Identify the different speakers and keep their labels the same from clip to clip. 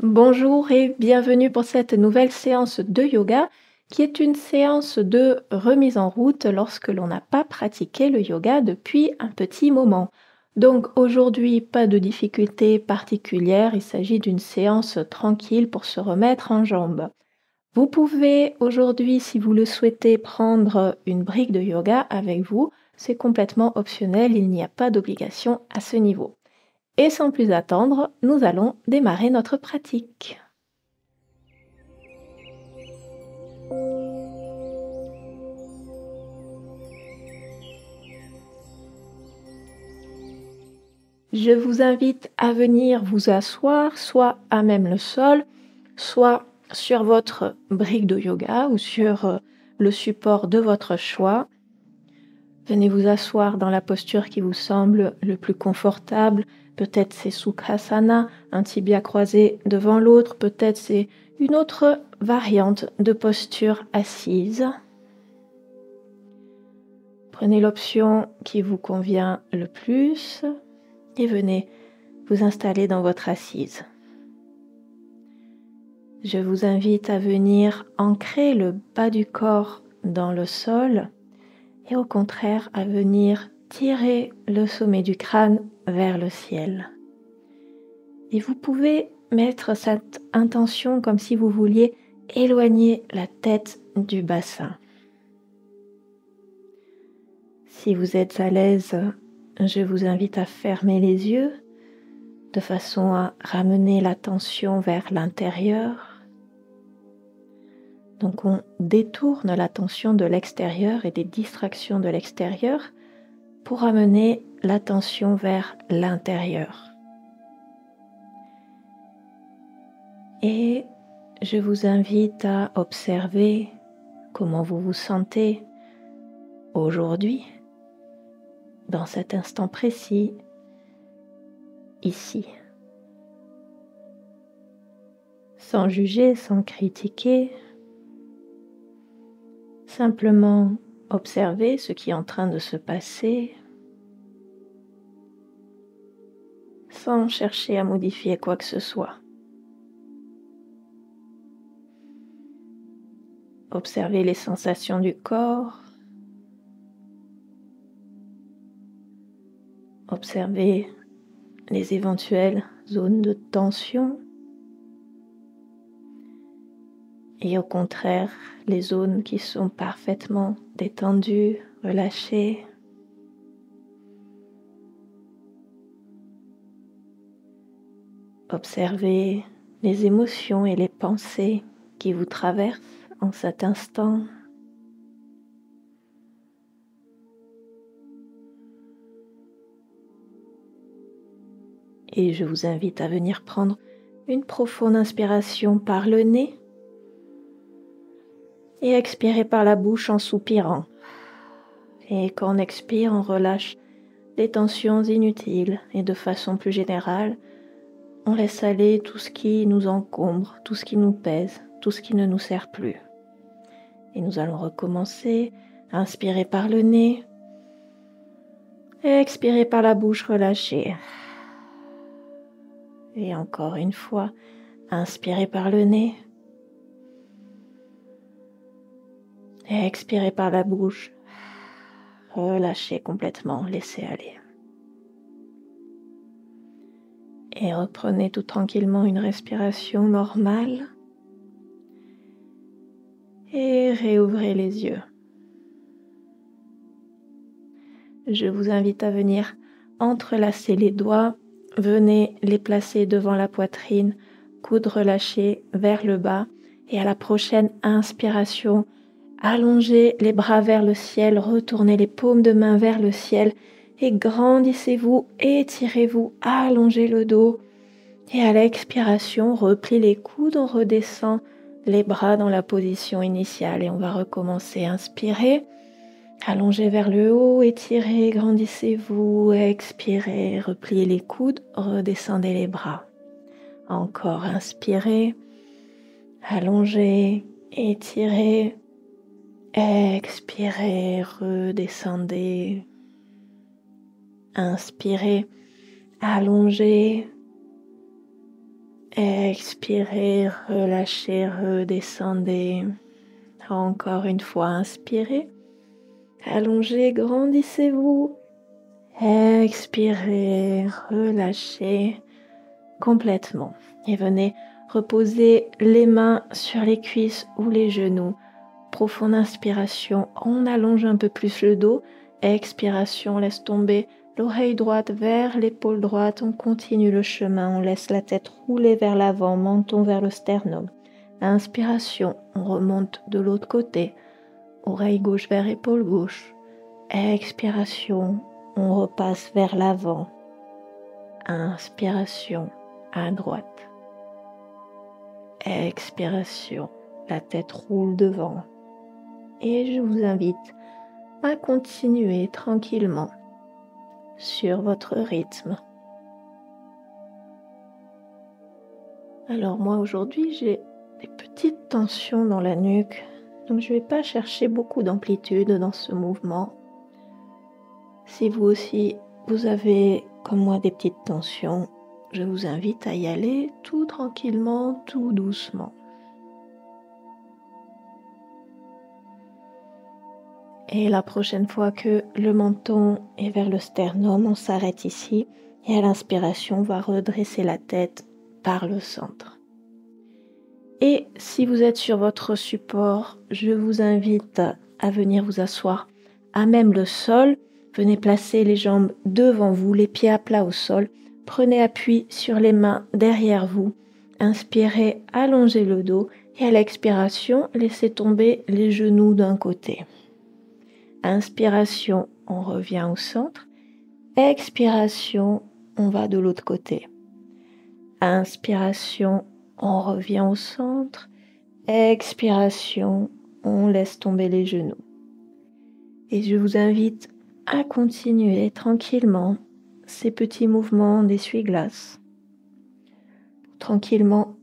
Speaker 1: Bonjour et bienvenue pour cette nouvelle séance de yoga qui est une séance de remise en route lorsque l'on n'a pas pratiqué le yoga depuis un petit moment. Donc aujourd'hui, pas de difficulté particulière, il s'agit d'une séance tranquille pour se remettre en jambes. Vous pouvez aujourd'hui, si vous le souhaitez, prendre une brique de yoga avec vous. C'est complètement optionnel, il n'y a pas d'obligation à ce niveau. Et sans plus attendre, nous allons démarrer notre pratique. Je vous invite à venir vous asseoir soit à même le sol, soit sur votre brique de yoga ou sur le support de votre choix. Venez vous asseoir dans la posture qui vous semble le plus confortable. Peut-être c'est Sukhasana, un tibia croisé devant l'autre. Peut-être c'est une autre variante de posture assise. Prenez l'option qui vous convient le plus et venez vous installer dans votre assise. Je vous invite à venir ancrer le bas du corps dans le sol et au contraire à venir tirer le sommet du crâne vers le ciel. Et vous pouvez mettre cette intention comme si vous vouliez éloigner la tête du bassin. Si vous êtes à l'aise, je vous invite à fermer les yeux de façon à ramener l'attention vers l'intérieur. Donc on détourne l'attention de l'extérieur et des distractions de l'extérieur pour amener l'attention vers l'intérieur. Et je vous invite à observer comment vous vous sentez aujourd'hui, dans cet instant précis, ici. Sans juger, sans critiquer, simplement observer ce qui est en train de se passer, sans chercher à modifier quoi que ce soit. Observez les sensations du corps. Observez les éventuelles zones de tension. Et au contraire, les zones qui sont parfaitement détendues, relâchées. Observez les émotions et les pensées qui vous traversent en cet instant. Et je vous invite à venir prendre une profonde inspiration par le nez et expirer par la bouche en soupirant. Et quand on expire, on relâche les tensions inutiles et de façon plus générale, on laisse aller tout ce qui nous encombre, tout ce qui nous pèse, tout ce qui ne nous sert plus. Et nous allons recommencer à inspirer par le nez et expirer par la bouche relâchée. Et encore une fois, inspirez par le nez et expirez par la bouche. Relâchez complètement, laissez aller. Et reprenez tout tranquillement une respiration normale. Et réouvrez les yeux. Je vous invite à venir entrelacer les doigts. Venez les placer devant la poitrine, coudes relâchés vers le bas. Et à la prochaine inspiration, allongez les bras vers le ciel, retournez les paumes de main vers le ciel et grandissez-vous, étirez-vous, allongez le dos. Et à l'expiration, repliez les coudes, on redescend les bras dans la position initiale et on va recommencer. Inspirez, allongez vers le haut, étirez, grandissez-vous, expirez, repliez les coudes, redescendez les bras. Encore, inspirez, allongez, étirez, expirez, redescendez. Inspirez, allongez, Expirez, relâchez, redescendez. Encore une fois, inspirez. Allongez, grandissez-vous. Expirez, relâchez complètement. Et venez reposer les mains sur les cuisses ou les genoux. Profonde inspiration, on allonge un peu plus le dos. Expiration, laisse tomber l'oreille droite vers l'épaule droite. On continue le chemin, on laisse la tête rouler vers l'avant, menton vers le sternum. Inspiration, on remonte de l'autre côté. Oreille gauche vers épaule gauche. Expiration, on repasse vers l'avant. Inspiration, à droite. Expiration, la tête roule devant. Et je vous invite à continuer tranquillement sur votre rythme. Alors moi aujourd'hui j'ai des petites tensions dans la nuque, donc je ne vais pas chercher beaucoup d'amplitude dans ce mouvement. Si vous aussi vous avez comme moi des petites tensions, je vous invite à y aller tout tranquillement, tout doucement. Et la prochaine fois que le menton est vers le sternum, on s'arrête ici et à l'inspiration, on va redresser la tête par le centre. Et si vous êtes sur votre support, je vous invite à venir vous asseoir à même le sol. Venez placer les jambes devant vous, les pieds à plat au sol. Prenez appui sur les mains derrière vous. Inspirez, allongez le dos et à l'expiration, laissez tomber les genoux d'un côté. Inspiration, on revient au centre. Expiration, on va de l'autre côté. Inspiration, on revient au centre. Expiration, on laisse tomber les genoux. Et je vous invite à continuer tranquillement ces petits mouvements d'essuie-glace. Tranquillement,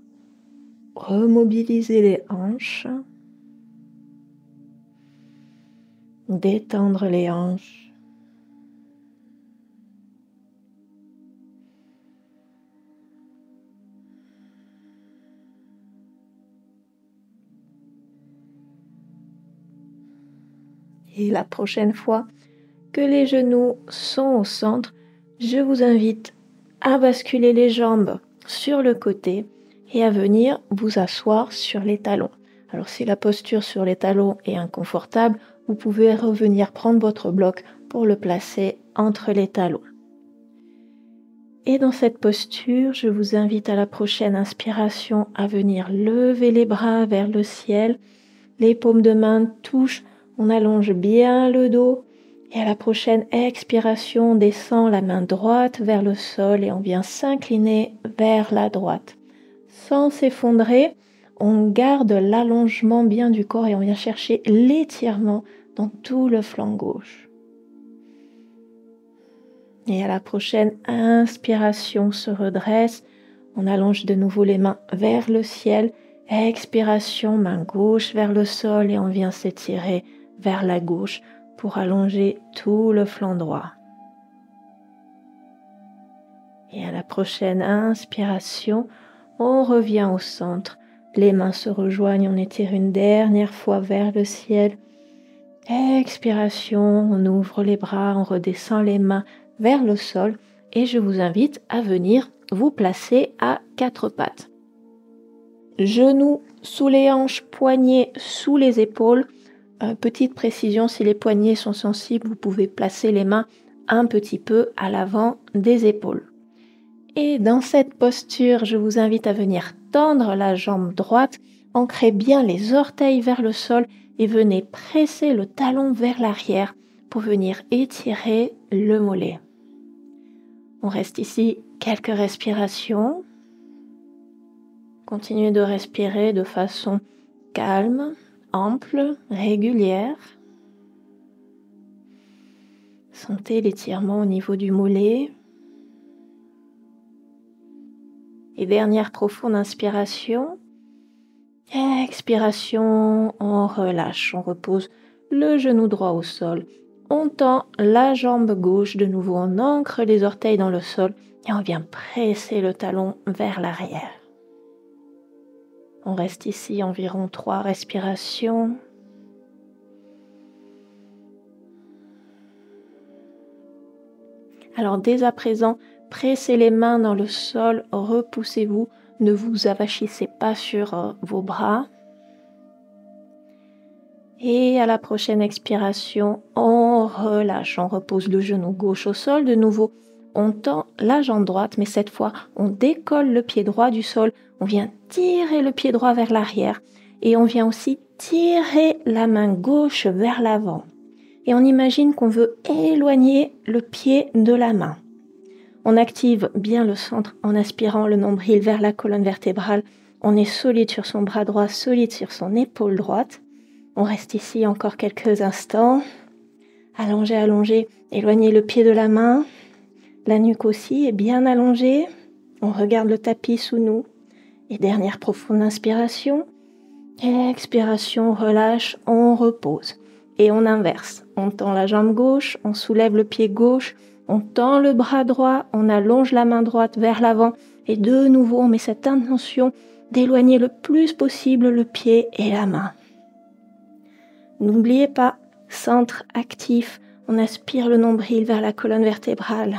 Speaker 1: remobiliser les hanches. Détendre les hanches. Et la prochaine fois que les genoux sont au centre, je vous invite à basculer les jambes sur le côté et à venir vous asseoir sur les talons. Alors si la posture sur les talons est inconfortable, vous pouvez revenir prendre votre bloc pour le placer entre les talons. Et dans cette posture, je vous invite à la prochaine inspiration à venir lever les bras vers le ciel. Les paumes de main touchent, on allonge bien le dos. Et à la prochaine expiration, on descend la main droite vers le sol et on vient s'incliner vers la droite. Sans s'effondrer, on garde l'allongement bien du corps et on vient chercher l'étirement dans tout le flanc gauche. Et à la prochaine inspiration, on se redresse, on allonge de nouveau les mains vers le ciel. Expiration, main gauche vers le sol et on vient s'étirer vers la gauche pour allonger tout le flanc droit. Et à la prochaine inspiration, on revient au centre. Les mains se rejoignent, on étire une dernière fois vers le ciel. Expiration, on ouvre les bras, on redescend les mains vers le sol et je vous invite à venir vous placer à quatre pattes. Genoux sous les hanches, poignets sous les épaules. Petite précision, si les poignets sont sensibles, vous pouvez placer les mains un petit peu à l'avant des épaules. Et dans cette posture, je vous invite à venir tendre la jambe droite, ancrez bien les orteils vers le sol et venez presser le talon vers l'arrière pour venir étirer le mollet. On reste ici quelques respirations. Continuez de respirer de façon calme, ample, régulière. Sentez l'étirement au niveau du mollet. Et dernière profonde inspiration. Expiration, on relâche, on repose le genou droit au sol. On tend la jambe gauche, de nouveau on ancre les orteils dans le sol et on vient presser le talon vers l'arrière. On reste ici environ 3 respirations. Alors dès à présent, pressez les mains dans le sol, repoussez-vous, ne vous avachissez pas sur vos bras. Et à la prochaine expiration, on relâche, on repose le genou gauche au sol. De nouveau, on tend la jambe droite, mais cette fois, on décolle le pied droit du sol. On vient tirer le pied droit vers l'arrière et on vient aussi tirer la main gauche vers l'avant. Et on imagine qu'on veut éloigner le pied de la main. On active bien le centre en aspirant le nombril vers la colonne vertébrale. On est solide sur son bras droit, solide sur son épaule droite. On reste ici encore quelques instants. Allongez, allongez. Éloignez le pied de la main. La nuque aussi est bien allongée. On regarde le tapis sous nous. Et dernière profonde inspiration. Expiration, relâche, on repose. Et on inverse. On tend la jambe gauche, on soulève le pied gauche, on tend le bras droit, on allonge la main droite vers l'avant. Et de nouveau, on met cette intention d'éloigner le plus possible le pied et la main. N'oubliez pas, centre actif, on aspire le nombril vers la colonne vertébrale.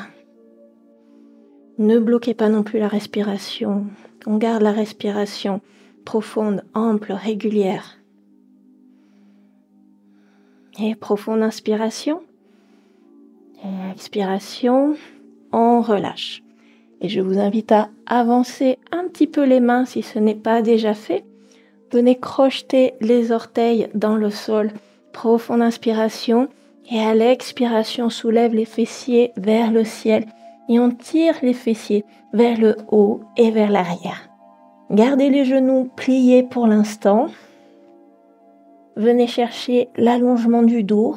Speaker 1: Ne bloquez pas non plus la respiration. On garde la respiration profonde, ample, régulière. Et profonde inspiration. Et expiration, on relâche. Et je vous invite à avancer un petit peu les mains si ce n'est pas déjà fait. Venez crocheter les orteils dans le sol. Profonde inspiration. Et à l'expiration, soulève les fessiers vers le ciel. Et on tire les fessiers vers le haut et vers l'arrière. Gardez les genoux pliés pour l'instant. Venez chercher l'allongement du dos.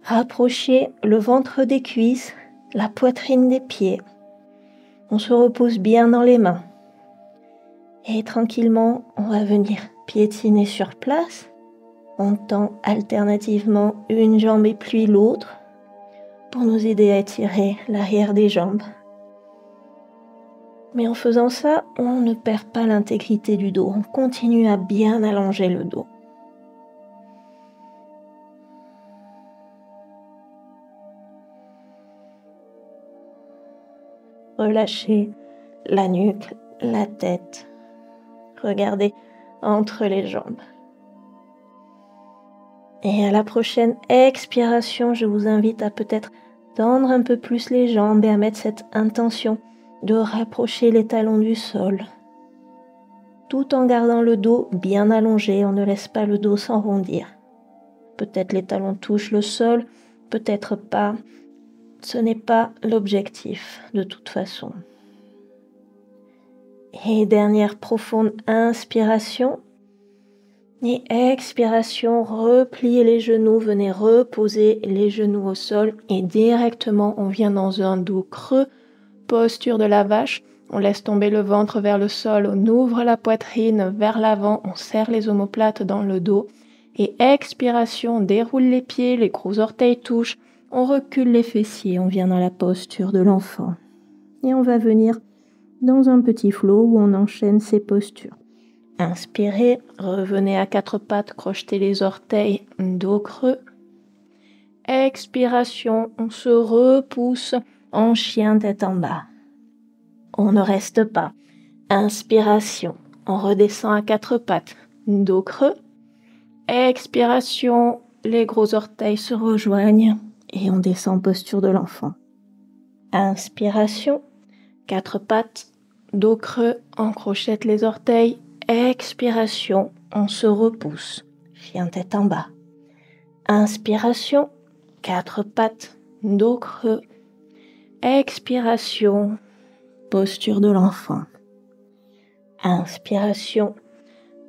Speaker 1: Rapprochez le ventre des cuisses, la poitrine des pieds. On se repose bien dans les mains. Et tranquillement, on va venir piétiner sur place. On tend alternativement une jambe et puis l'autre pour nous aider à étirer l'arrière des jambes. Mais en faisant ça, on ne perd pas l'intégrité du dos. On continue à bien allonger le dos. Relâchez la nuque, la tête. Regardez entre les jambes. Et à la prochaine expiration, je vous invite à peut-être tendre un peu plus les jambes et à mettre cette intention de rapprocher les talons du sol. Tout en gardant le dos bien allongé, on ne laisse pas le dos s'arrondir. Peut-être les talons touchent le sol, peut-être pas. Ce n'est pas l'objectif de toute façon. Et dernière profonde inspiration. Et expiration, repliez les genoux, venez reposer les genoux au sol et directement on vient dans un dos creux, posture de la vache. On laisse tomber le ventre vers le sol, on ouvre la poitrine vers l'avant, on serre les omoplates dans le dos. Et expiration, on déroule les pieds, les gros orteils touchent, on recule les fessiers, on vient dans la posture de l'enfant. Et on va venir dans un petit flow où on enchaîne ces postures. Inspirez, revenez à quatre pattes, crochetez les orteils, dos creux. Expiration, on se repousse en chien tête en bas. On ne reste pas. Inspiration, on redescend à quatre pattes, dos creux. Expiration, les gros orteils se rejoignent et on descend posture de l'enfant. Inspiration, quatre pattes, dos creux, on crochette les orteils. Expiration, on se repousse, chien tête en bas. Inspiration, quatre pattes, dos creux. Expiration, posture de l'enfant. Inspiration,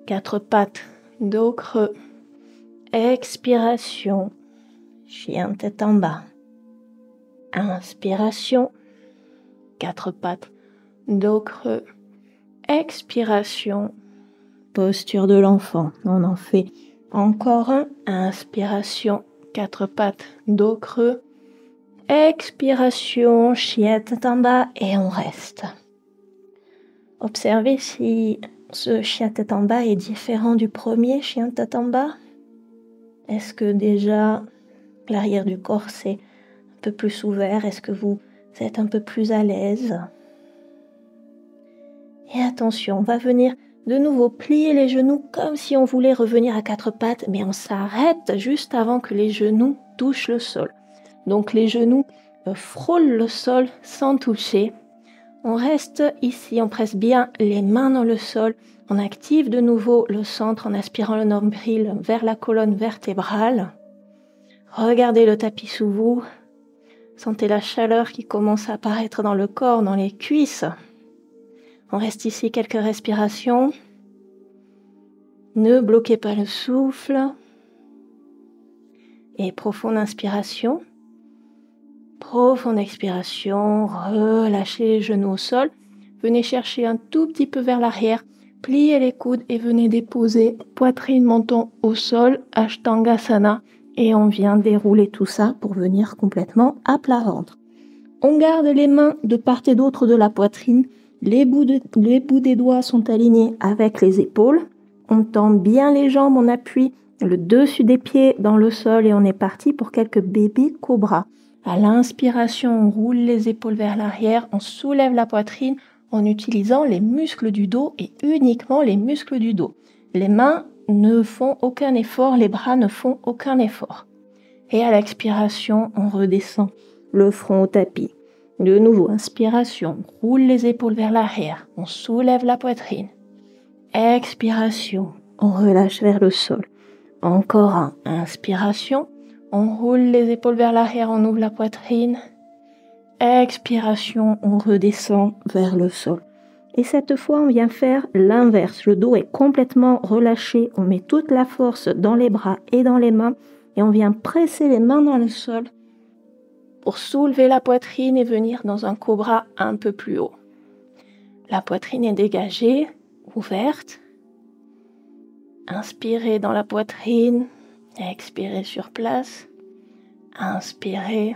Speaker 1: quatre pattes, dos creux. Expiration, chien tête en bas. Inspiration, quatre pattes, dos creux. Expiration, posture de l'enfant. On en fait encore un. Inspiration, quatre pattes, dos creux. Expiration, chien tête en bas et on reste. Observez si ce chien tête en bas est différent du premier chien tête en bas? Est-ce que déjà l'arrière du corps c'est un peu plus ouvert? Est-ce que vous êtes un peu plus à l'aise? Et attention, on va venir de nouveau plier les genoux comme si on voulait revenir à quatre pattes, mais on s'arrête juste avant que les genoux touchent le sol. Donc les genoux frôlent le sol sans toucher. On reste ici, on presse bien les mains dans le sol. On active de nouveau le centre en aspirant le nombril vers la colonne vertébrale. Regardez le tapis sous vous. Sentez la chaleur qui commence à apparaître dans le corps, dans les cuisses. On reste ici quelques respirations. Ne bloquez pas le souffle. Et profonde inspiration. Profonde expiration. Relâchez les genoux au sol. Venez chercher un tout petit peu vers l'arrière. Pliez les coudes et venez déposer poitrine, menton au sol. Ashtangasana. Et on vient dérouler tout ça pour venir complètement à plat ventre. On garde les mains de part et d'autre de la poitrine. Les bouts des doigts sont alignés avec les épaules. On tend bien les jambes, on appuie le dessus des pieds dans le sol et on est parti pour quelques bébés cobras. À l'inspiration, on roule les épaules vers l'arrière, on soulève la poitrine en utilisant les muscles du dos et uniquement les muscles du dos. Les mains ne font aucun effort, les bras ne font aucun effort. Et à l'expiration, on redescend le front au tapis. De nouveau, inspiration, on roule les épaules vers l'arrière, on soulève la poitrine. Expiration, on relâche vers le sol. Encore un, inspiration, on roule les épaules vers l'arrière, on ouvre la poitrine. Expiration, on redescend vers le sol. Et cette fois, on vient faire l'inverse. Le dos est complètement relâché, on met toute la force dans les bras et dans les mains et on vient presser les mains dans le sol pour soulever la poitrine et venir dans un cobra un peu plus haut. La poitrine est dégagée, ouverte. Inspirez dans la poitrine, expirez sur place. Inspirez,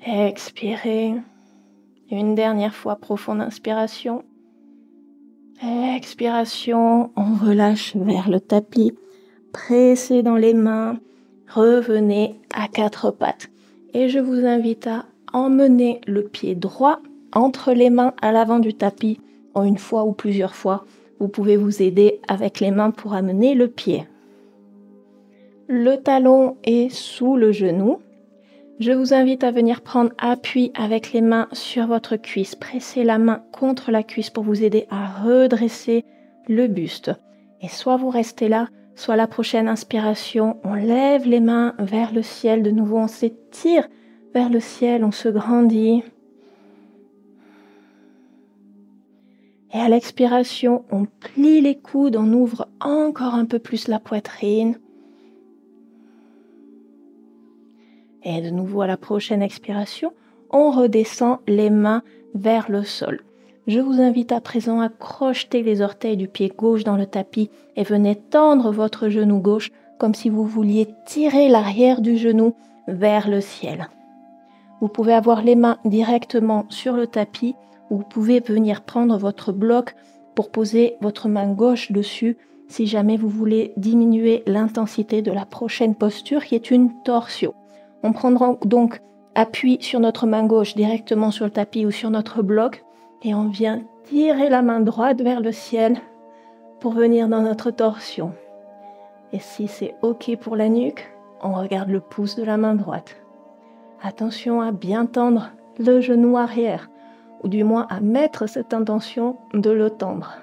Speaker 1: expirez. Une dernière fois, profonde inspiration. Expiration, on relâche vers le tapis. Pressez dans les mains. Revenez à quatre pattes. Et je vous invite à emmener le pied droit entre les mains à l'avant du tapis, en une fois ou plusieurs fois. Vous pouvez vous aider avec les mains pour amener le pied. Le talon est sous le genou. Je vous invite à venir prendre appui avec les mains sur votre cuisse. Pressez la main contre la cuisse pour vous aider à redresser le buste. Et soit vous restez là, soit la prochaine inspiration, on lève les mains vers le ciel. De nouveau, on s'étire vers le ciel, on se grandit. Et à l'expiration, on plie les coudes, on ouvre encore un peu plus la poitrine. Et de nouveau, à la prochaine expiration, on redescend les mains vers le sol. Je vous invite à présent à crocheter les orteils du pied gauche dans le tapis et venez tendre votre genou gauche comme si vous vouliez tirer l'arrière du genou vers le ciel. Vous pouvez avoir les mains directement sur le tapis ou vous pouvez venir prendre votre bloc pour poser votre main gauche dessus si jamais vous voulez diminuer l'intensité de la prochaine posture qui est une torsion. On prendra donc appui sur notre main gauche directement sur le tapis ou sur notre bloc et on vient tirer la main droite vers le ciel pour venir dans notre torsion. Et si c'est OK pour la nuque, on regarde le pouce de la main droite. Attention à bien tendre le genou arrière, ou du moins à mettre cette intention de le tendre.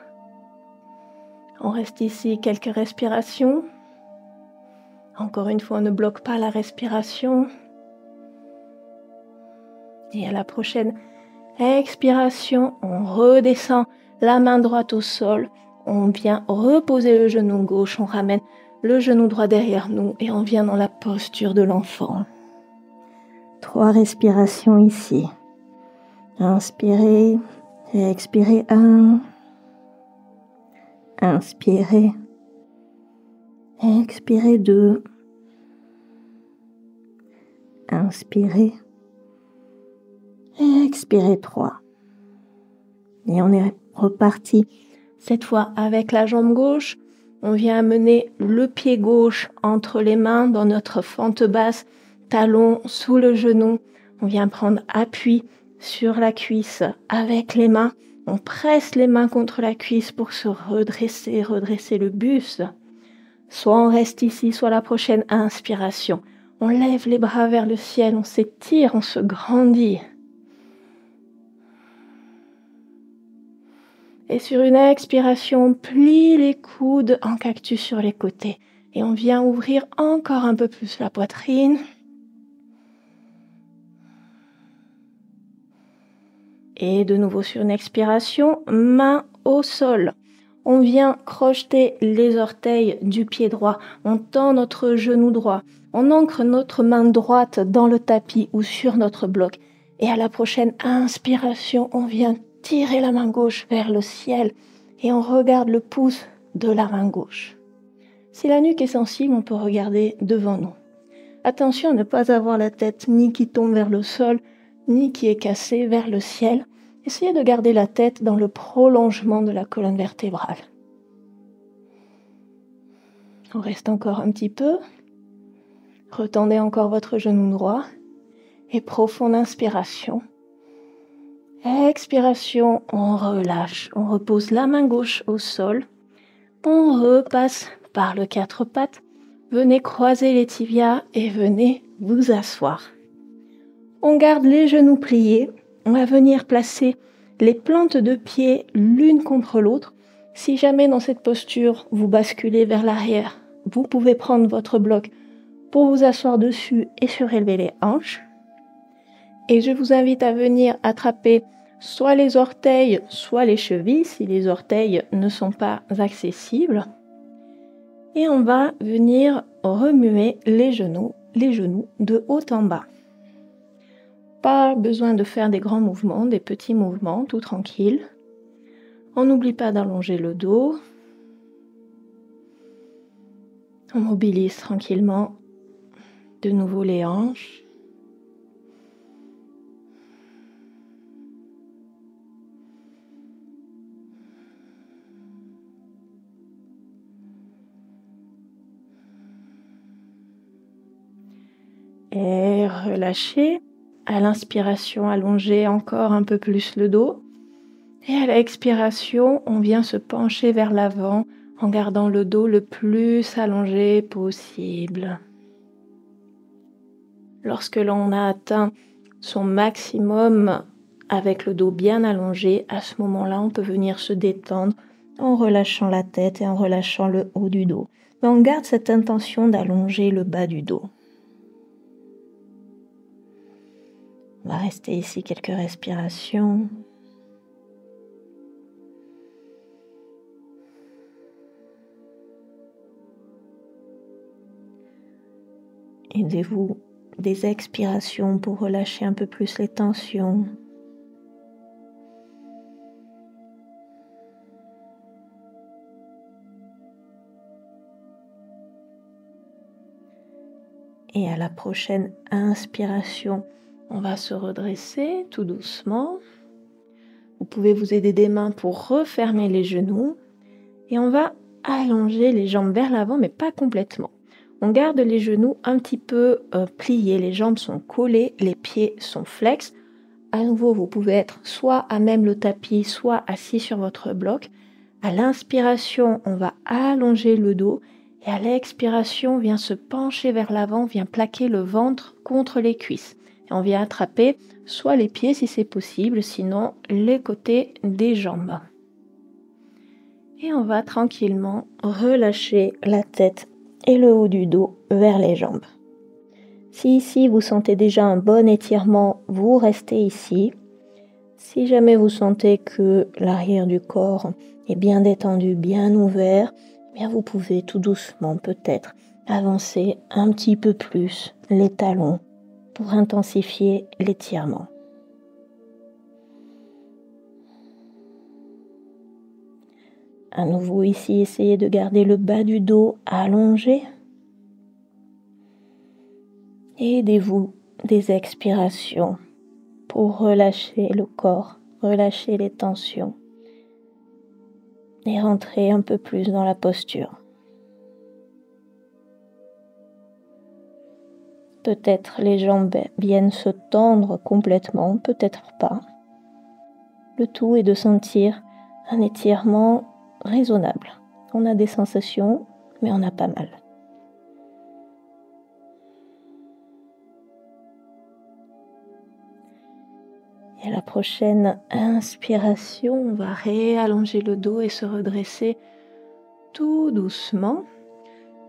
Speaker 1: On reste ici quelques respirations. Encore une fois, on ne bloque pas la respiration. Et à la prochaine expiration, on redescend la main droite au sol. On vient reposer le genou gauche, on ramène le genou droit derrière nous et on vient dans la posture de l'enfant. 3 respirations ici. Inspirez et expirez 1. Inspirez. Expirez 2. Inspirez. Expirez 3. Et on est reparti Cette fois, avec la jambe gauche, on vient amener le pied gauche entre les mains dans notre fente basse, talon sous le genou. On vient prendre appui sur la cuisse avec les mains. On presse les mains contre la cuisse pour se redresser, redresser le buste. Soit on reste ici, soit la prochaine inspiration. On lève les bras vers le ciel, on s'étire, on se grandit. Et sur une expiration, on plie les coudes en cactus sur les côtés. Et on vient ouvrir encore un peu plus la poitrine. Et de nouveau sur une expiration, main au sol. On vient crocheter les orteils du pied droit. On tend notre genou droit. On ancre notre main droite dans le tapis ou sur notre bloc. Et à la prochaine inspiration, on vient tirer la main gauche vers le ciel et on regarde le pouce de la main gauche. Si la nuque est sensible, on peut regarder devant nous. Attention à ne pas avoir la tête ni qui tombe vers le sol, ni qui est cassée vers le ciel. Essayez de garder la tête dans le prolongement de la colonne vertébrale. On reste encore un petit peu. Retendez encore votre genou droit. Et profonde inspiration. Expiration, on relâche. On repose la main gauche au sol. On repasse par le quatre pattes. Venez croiser les tibias et venez vous asseoir. On garde les genoux pliés. On va venir placer les plantes de pied l'une contre l'autre. Si jamais dans cette posture, vous basculez vers l'arrière, vous pouvez prendre votre bloc pour vous asseoir dessus et surélever les hanches. Et je vous invite à venir attraper soit les orteils, soit les chevilles, si les orteils ne sont pas accessibles. Et on va venir remuer les genoux de haut en bas. Pas besoin de faire des grands mouvements, des petits mouvements, tout tranquille. On n'oublie pas d'allonger le dos. On mobilise tranquillement de nouveau les hanches. Et relâchez. À l'inspiration, allongez encore un peu plus le dos. Et à l'expiration, on vient se pencher vers l'avant en gardant le dos le plus allongé possible. Lorsque l'on a atteint son maximum avec le dos bien allongé, à ce moment-là, on peut venir se détendre en relâchant la tête et en relâchant le haut du dos. Mais on garde cette intention d'allonger le bas du dos. On va rester ici quelques respirations. Aidez-vous des expirations pour relâcher un peu plus les tensions. Et à la prochaine inspiration, on va se redresser tout doucement. Vous pouvez vous aider des mains pour refermer les genoux. Et on va allonger les jambes vers l'avant, mais pas complètement. On garde les genoux un petit peu pliés, les jambes sont collées, les pieds sont flex. À nouveau, vous pouvez être soit à même le tapis, soit assis sur votre bloc. À l'inspiration, on va allonger le dos. Et à l'expiration, on vient se pencher vers l'avant, on vient plaquer le ventre contre les cuisses. Et on vient attraper soit les pieds si c'est possible, sinon les côtés des jambes. Et on va tranquillement relâcher la tête et le haut du dos vers les jambes. Si ici vous sentez déjà un bon étirement, vous restez ici. Si jamais vous sentez que l'arrière du corps est bien détendu, bien ouvert, eh bien vous pouvez tout doucement peut-être avancer un petit peu plus les talons pour intensifier l'étirement. À nouveau ici, essayez de garder le bas du dos allongé. Aidez-vous des expirations pour relâcher le corps, relâcher les tensions. et rentrer un peu plus dans la posture. Peut-être les jambes viennent se tendre complètement, peut-être pas. Le tout est de sentir un étirement raisonnable. On a des sensations, mais on n'a pas mal. Et à la prochaine inspiration, on va réallonger le dos et se redresser tout doucement.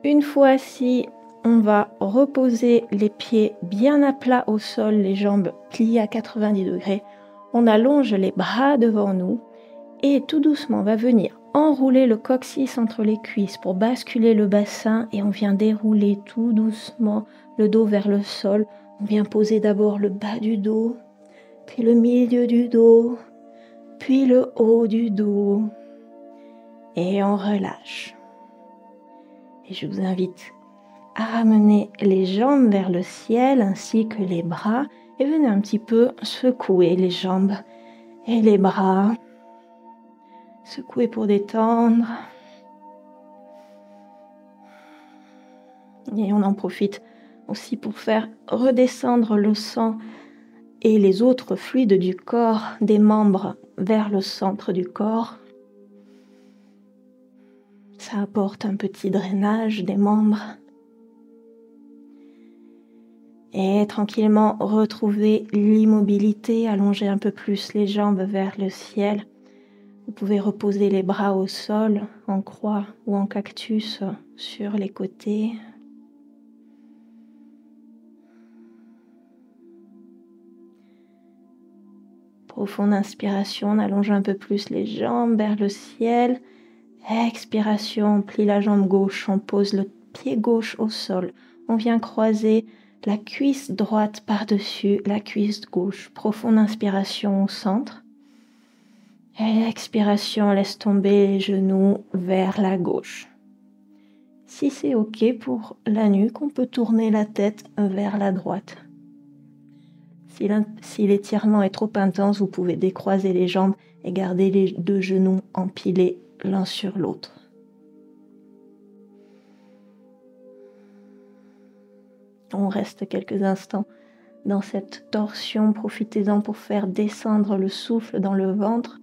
Speaker 1: Une fois assis, on va reposer les pieds bien à plat au sol, les jambes pliées à 90 degrés. On allonge les bras devant nous et tout doucement, on va venir enrouler le coccyx entre les cuisses pour basculer le bassin et on vient dérouler tout doucement le dos vers le sol. On vient poser d'abord le bas du dos, puis le milieu du dos, puis le haut du dos et on relâche. Et je vous invite à ramener les jambes vers le ciel ainsi que les bras et venez un petit peu secouer les jambes et les bras. Secouer pour détendre. Et on en profite aussi pour faire redescendre le sang et les autres fluides du corps, des membres vers le centre du corps. Ça apporte un petit drainage des membres. Et tranquillement retrouver l'immobilité, allonger un peu plus les jambes vers le ciel. Vous pouvez reposer les bras au sol, en croix ou en cactus sur les côtés. Profonde inspiration, on allonge un peu plus les jambes vers le ciel. Expiration, on plie la jambe gauche, on pose le pied gauche au sol. On vient croiser la cuisse droite par-dessus la cuisse gauche. Profonde inspiration au centre. Expiration, laisse tomber les genoux vers la gauche. Si c'est OK pour la nuque, on peut tourner la tête vers la droite. Si l'étirement est trop intense, vous pouvez décroiser les jambes et garder les deux genoux empilés l'un sur l'autre. On reste quelques instants dans cette torsion. Profitez-en pour faire descendre le souffle dans le ventre,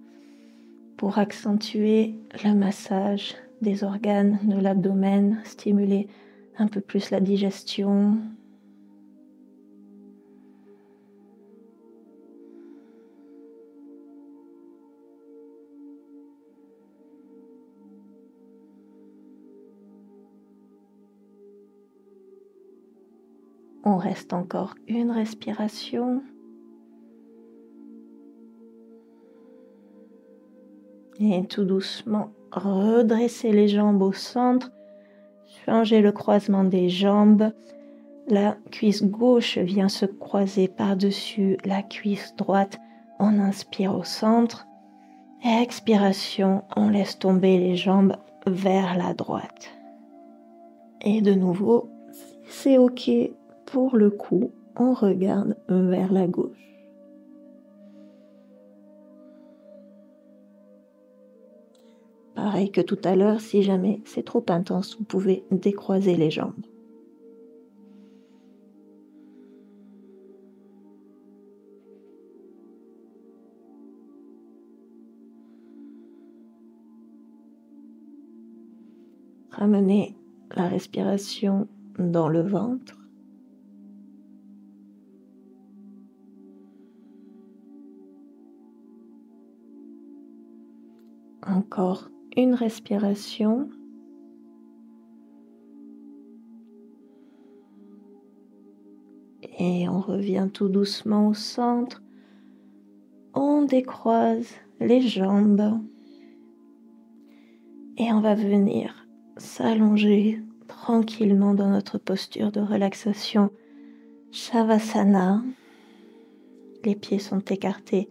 Speaker 1: pour accentuer le massage des organes de l'abdomen, stimuler un peu plus la digestion. On reste encore une respiration. Et tout doucement, redresser les jambes au centre. Changez le croisement des jambes. La cuisse gauche vient se croiser par-dessus la cuisse droite. On inspire au centre. Expiration, on laisse tomber les jambes vers la droite. Et de nouveau, si c'est OK pour le cou, on regarde vers la gauche. Pareil que tout à l'heure, si jamais c'est trop intense, vous pouvez décroiser les jambes. Ramenez la respiration dans le ventre. Encore une respiration. Et on revient tout doucement au centre. On décroise les jambes. Et on va venir s'allonger tranquillement dans notre posture de relaxation Shavasana. Les pieds sont écartés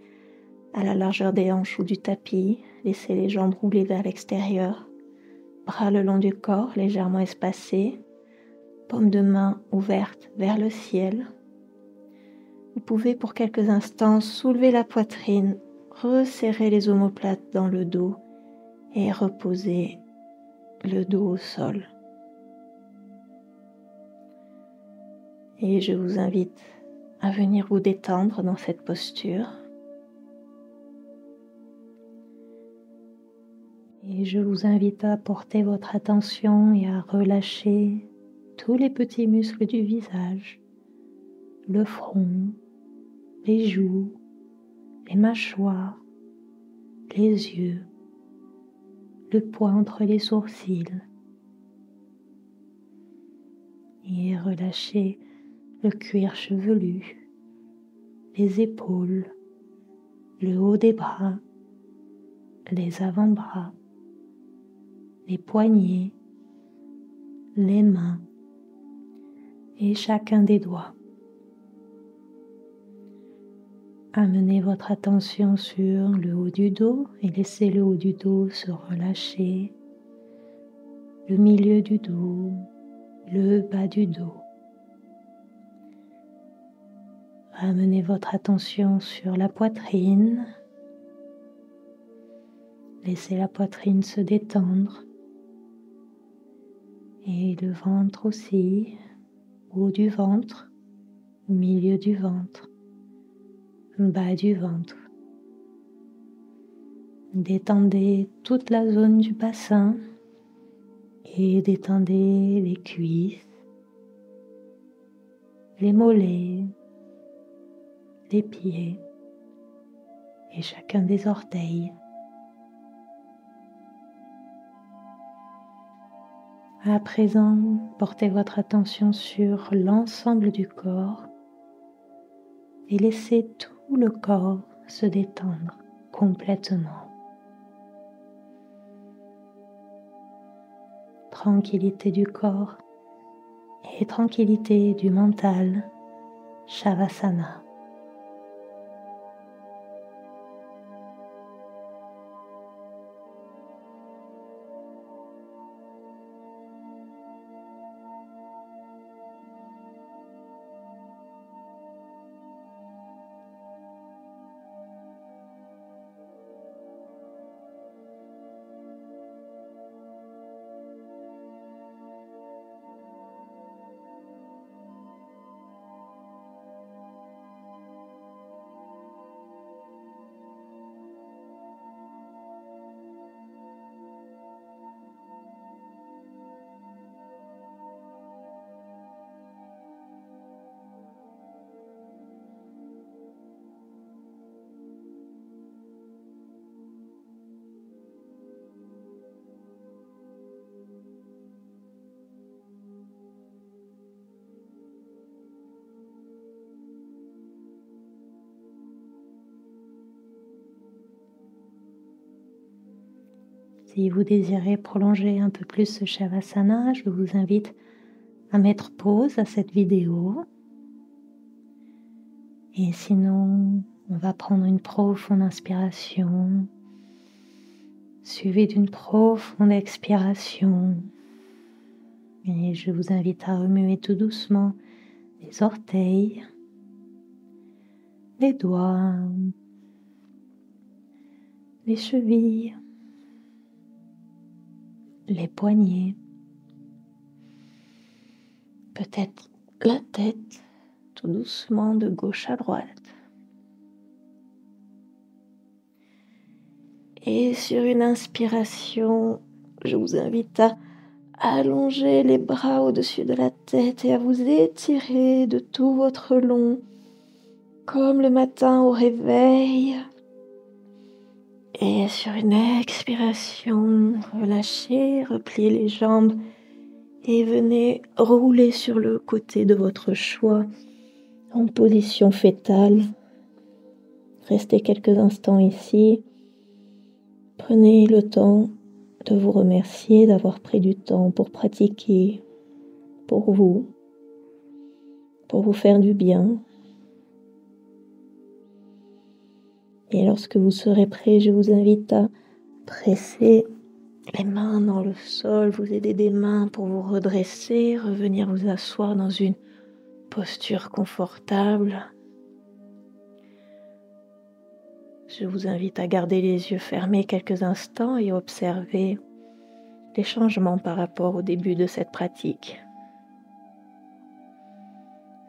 Speaker 1: à la largeur des hanches ou du tapis. Laissez les jambes rouler vers l'extérieur. Bras le long du corps, légèrement espacés. Paume de main ouverte vers le ciel. Vous pouvez pour quelques instants soulever la poitrine, resserrer les omoplates dans le dos et reposez le dos au sol. Et je vous invite à venir vous détendre dans cette posture. Et je vous invite à porter votre attention et à relâcher tous les petits muscles du visage, le front, les joues, les mâchoires, les yeux, le poids entre les sourcils. Et relâchez le cuir chevelu, les épaules, le haut des bras, les avant-bras, les poignets, les mains et chacun des doigts. Amenez votre attention sur le haut du dos et laissez le haut du dos se relâcher, le milieu du dos, le bas du dos. Ramenez votre attention sur la poitrine. Laissez la poitrine se détendre et le ventre aussi, haut du ventre, milieu du ventre, bas du ventre. Détendez toute la zone du bassin et détendez les cuisses, les mollets, les pieds et chacun des orteils. À présent, portez votre attention sur l'ensemble du corps et laissez tout le corps se détendre complètement. Tranquillité du corps et tranquillité du mental, Shavasana. Si vous désirez prolonger un peu plus ce Shavasana, je vous invite à mettre pause à cette vidéo. Et sinon, on va prendre une profonde inspiration, suivie d'une profonde expiration. Et je vous invite à remuer tout doucement les orteils, les doigts, les chevilles, les poignets, peut-être la tête, tout doucement de gauche à droite. Et sur une inspiration, je vous invite à allonger les bras au-dessus de la tête et à vous étirer de tout votre long, comme le matin au réveil. Et sur une expiration, relâchez, repliez les jambes et venez rouler sur le côté de votre choix en position fétale. Restez quelques instants ici. Prenez le temps de vous remercier d'avoir pris du temps pour pratiquer, pour vous faire du bien. Et lorsque vous serez prêt, je vous invite à presser les mains dans le sol, vous aider des mains pour vous redresser, revenir vous asseoir dans une posture confortable. Je vous invite à garder les yeux fermés quelques instants et observer les changements par rapport au début de cette pratique.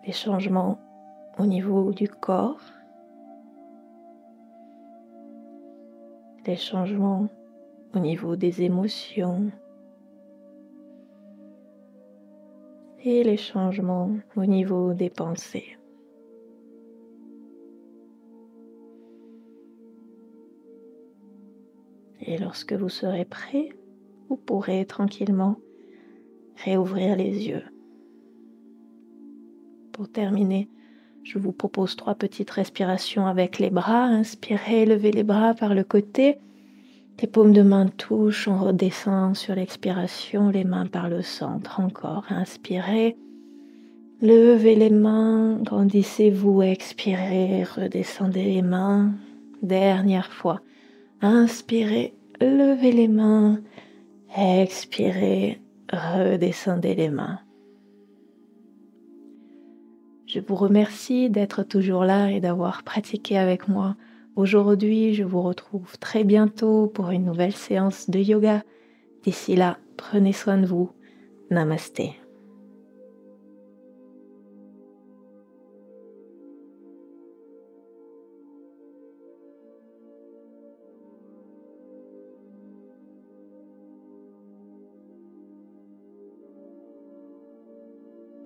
Speaker 1: Les changements au niveau du corps, les changements au niveau des émotions et les changements au niveau des pensées. Et lorsque vous serez prêt, vous pourrez tranquillement réouvrir les yeux. Pour terminer, je vous propose 3 petites respirations avec les bras. Inspirez, levez les bras par le côté. Les paumes de main touchent, on redescend sur l'expiration, les mains par le centre. Encore, inspirez, levez les mains, grandissez-vous, expirez, redescendez les mains. Dernière fois, inspirez, levez les mains, expirez, redescendez les mains. Je vous remercie d'être toujours là et d'avoir pratiqué avec moi. Aujourd'hui, je vous retrouve très bientôt pour une nouvelle séance de yoga. D'ici là, prenez soin de vous. Namasté.